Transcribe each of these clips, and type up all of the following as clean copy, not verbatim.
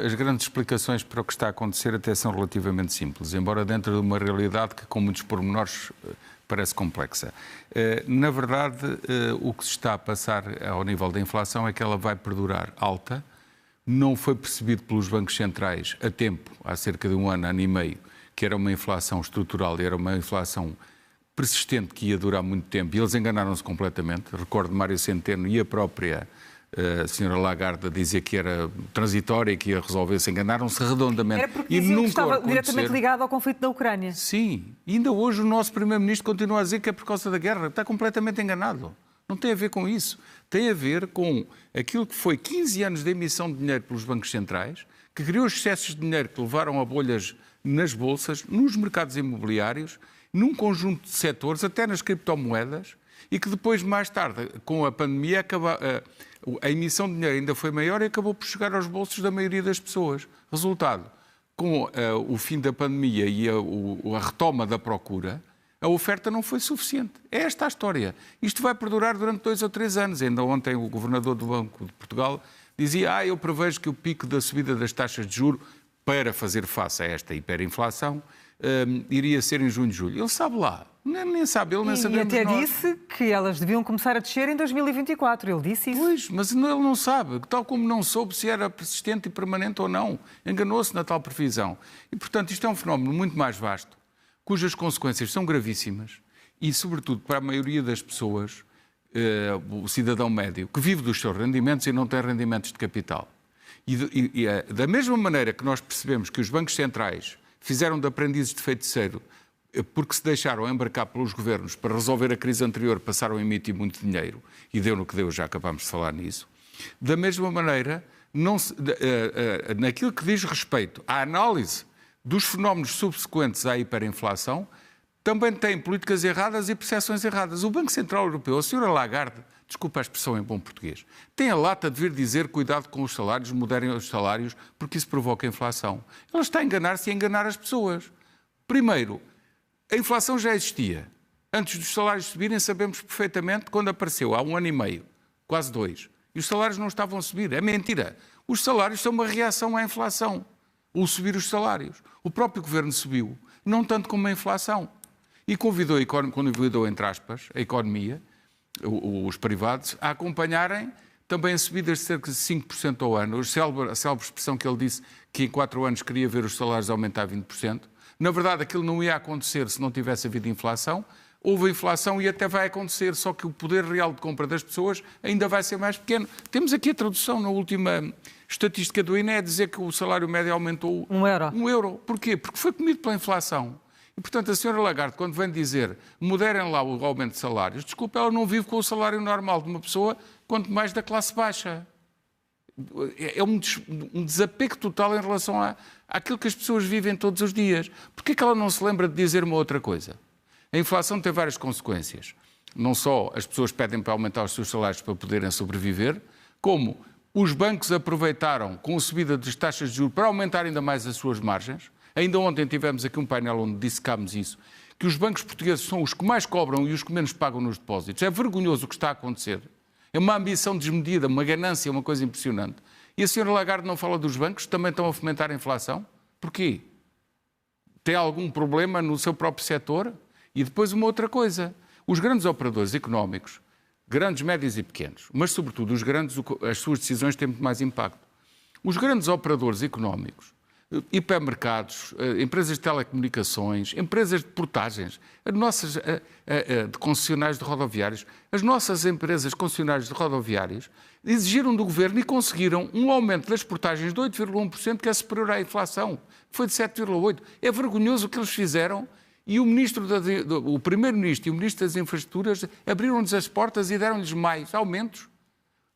As grandes explicações para o que está a acontecer até são relativamente simples, embora dentro de uma realidade que, com muitos pormenores, parece complexa. Na verdade, o que se está a passar ao nível da inflação é que ela vai perdurar alta. Não foi percebido pelos bancos centrais a tempo, há cerca de um ano e meio, que era uma inflação estrutural e era uma inflação persistente que ia durar muito tempo. E eles enganaram-se completamente. Recordo Mário Centeno e a própria a senhora Lagarde dizia que era transitória e que ia resolver-se, enganaram-se redondamente. Era porque diziam que estava diretamente ligado ao conflito da Ucrânia. Sim, e ainda hoje o nosso Primeiro-Ministro continua a dizer que é por causa da guerra. Está completamente enganado. Não tem a ver com isso. Tem a ver com aquilo que foi 15 anos de emissão de dinheiro pelos bancos centrais, que criou excessos de dinheiro que levaram a bolhas nas bolsas, nos mercados imobiliários, num conjunto de setores, até nas criptomoedas, e que depois, mais tarde, com a pandemia, a emissão de dinheiro ainda foi maior e acabou por chegar aos bolsos da maioria das pessoas. Resultado, com o fim da pandemia e a retoma da procura, a oferta não foi suficiente. É esta a história. Isto vai perdurar durante 2 ou 3 anos. Ainda ontem o governador do Banco de Portugal dizia: eu prevejo que o pico da subida das taxas de juros para fazer face a esta hiperinflação iria ser em junho, julho. Ele sabe lá. Nem sabe, ele nem sabemos nós. E até nós. disse que elas deviam começar a descer em 2024. Ele disse isso. Pois, mas ele não sabe. Tal como não soube se era persistente e permanente ou não. Enganou-se na tal previsão. E, portanto, isto é um fenómeno muito mais vasto, cujas consequências são gravíssimas e, sobretudo, para a maioria das pessoas, o cidadão médio, que vive dos seus rendimentos e não tem rendimentos de capital. E da mesma maneira que nós percebemos que os bancos centrais fizeram de aprendizes de feiticeiro porque se deixaram embarcar pelos governos para resolver a crise anterior, passaram a emitir muito dinheiro, e deu no que deu, já acabámos de falar nisso. Da mesma maneira, naquilo que diz respeito à análise dos fenómenos subsequentes à hiperinflação, também tem políticas erradas e percepções erradas. O Banco Central Europeu, a senhora Lagarde, desculpa a expressão em bom português, tem a lata de vir dizer cuidado com os salários, moderem os salários, porque isso provoca inflação. Ela está a enganar-se e a enganar as pessoas. Primeiro, a inflação já existia. Antes dos salários subirem, sabemos perfeitamente quando apareceu, há 1 ano e meio, quase 2. E os salários não estavam a subir. É mentira. Os salários são uma reação à inflação. O subir os salários. O próprio governo subiu, não tanto como a inflação. E convidou, entre aspas, a economia, os privados, a acompanharem também a subidas de cerca de 5% ao ano. A célebre expressão que ele disse que em 4 anos queria ver os salários aumentar 20%. Na verdade, aquilo não ia acontecer se não tivesse havido inflação. Houve inflação e até vai acontecer, só que o poder real de compra das pessoas ainda vai ser mais pequeno. Temos aqui a tradução na última estatística do INE, a dizer que o salário médio aumentou 1 euro. 1 euro. Porquê? Porque foi comido pela inflação. E, portanto, a senhora Lagarde, quando vem dizer moderem lá o aumento de salários, desculpa, ela não vive com o salário normal de uma pessoa, quanto mais da classe baixa. É um desapego total em relação àquilo que as pessoas vivem todos os dias. Porquê é que ela não se lembra de dizer uma outra coisa? A inflação tem várias consequências. Não só as pessoas pedem para aumentar os seus salários para poderem sobreviver, como os bancos aproveitaram com a subida das taxas de juros para aumentar ainda mais as suas margens. Ainda ontem tivemos aqui um painel onde dissecámos isso, que os bancos portugueses são os que mais cobram e os que menos pagam nos depósitos. É vergonhoso o que está a acontecer. É uma ambição desmedida, uma ganância, uma coisa impressionante. E a senhora Lagarde não fala dos bancos, que também estão a fomentar a inflação? Porquê? Tem algum problema no seu próprio setor? E depois uma outra coisa. Os grandes operadores económicos, grandes, médios e pequenos, mas sobretudo os grandes, as suas decisões têm muito mais impacto. Os grandes operadores económicos, hipermercados, empresas de telecomunicações, empresas de portagens, as nossas de concessionários de rodoviários, as nossas empresas concessionárias de rodoviários exigiram do governo e conseguiram um aumento das portagens de 8,1%, que é superior à inflação. Foi de 7,8%. É vergonhoso o que eles fizeram e o Primeiro-Ministro e o Ministro das Infraestruturas abriram-lhes as portas e deram-lhes mais aumentos.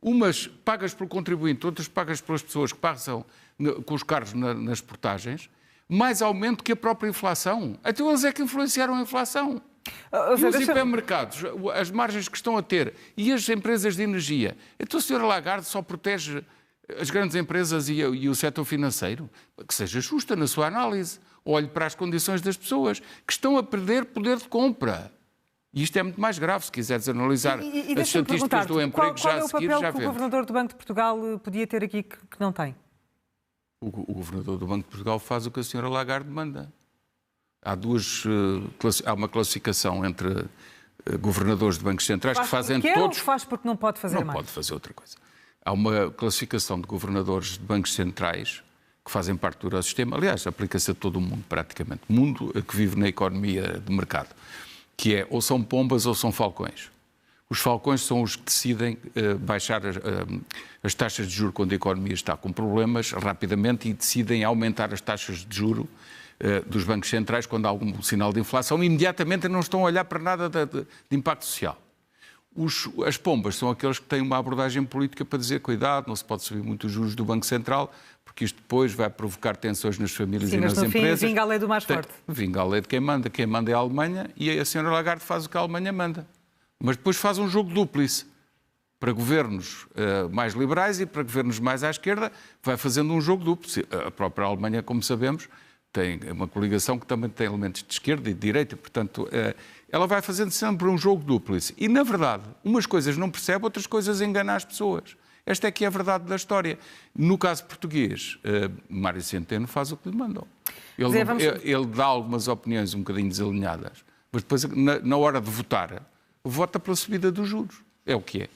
Umas pagas pelo contribuinte, outras pagas pelas pessoas que passam com os carros nas portagens, mais aumento que a própria inflação. Até eles é que influenciaram a inflação. E os hipermercados, as margens que estão a ter, e as empresas de energia. Então a senhora Lagarde só protege as grandes empresas e o setor financeiro? Que seja justa na sua análise. Olhe para as condições das pessoas que estão a perder poder de compra. E isto é muito mais grave, se quiseres analisar as estatísticas do emprego já a seguir, já vemos. Qual é o papel que o Governador do Banco de Portugal podia ter aqui que não tem? O governador do Banco de Portugal faz o que a senhora Lagarde manda. Há uma classificação entre governadores de bancos centrais que fazem todos... Ou faz porque não pode fazer mais? Não pode fazer outra coisa. Há uma classificação de governadores de bancos centrais que fazem parte do Eurosistema. Aliás, aplica-se a todo o mundo, praticamente. O mundo que vive na economia de mercado. Que é, ou são pombas ou são falcões. Os falcões são os que decidem baixar as taxas de juros quando a economia está com problemas rapidamente e decidem aumentar as taxas de juros dos bancos centrais quando há algum sinal de inflação. Imediatamente não estão a olhar para nada de impacto social. As pombas são aqueles que têm uma abordagem política para dizer cuidado, não se pode subir muito os juros do Banco Central, porque isto depois vai provocar tensões nas famílias e nas empresas. Sim, mas no fim vinga a lei do mais forte. Vinga a lei de quem manda. Quem manda é a Alemanha e a senhora Lagarde faz o que a Alemanha manda. Mas depois faz um jogo dúplice. Para governos mais liberais e para governos mais à esquerda, vai fazendo um jogo dúplice. A própria Alemanha, como sabemos, tem uma coligação que também tem elementos de esquerda e de direita, portanto, ela vai fazendo sempre um jogo dúplice. E, na verdade, umas coisas não percebe, outras coisas enganam as pessoas. Esta é que é a verdade da história. No caso português, Mário Centeno faz o que lhe mandam. Ele dá algumas opiniões um bocadinho desalinhadas, mas depois, na hora de votar, vota pela subida dos juros. É o que é.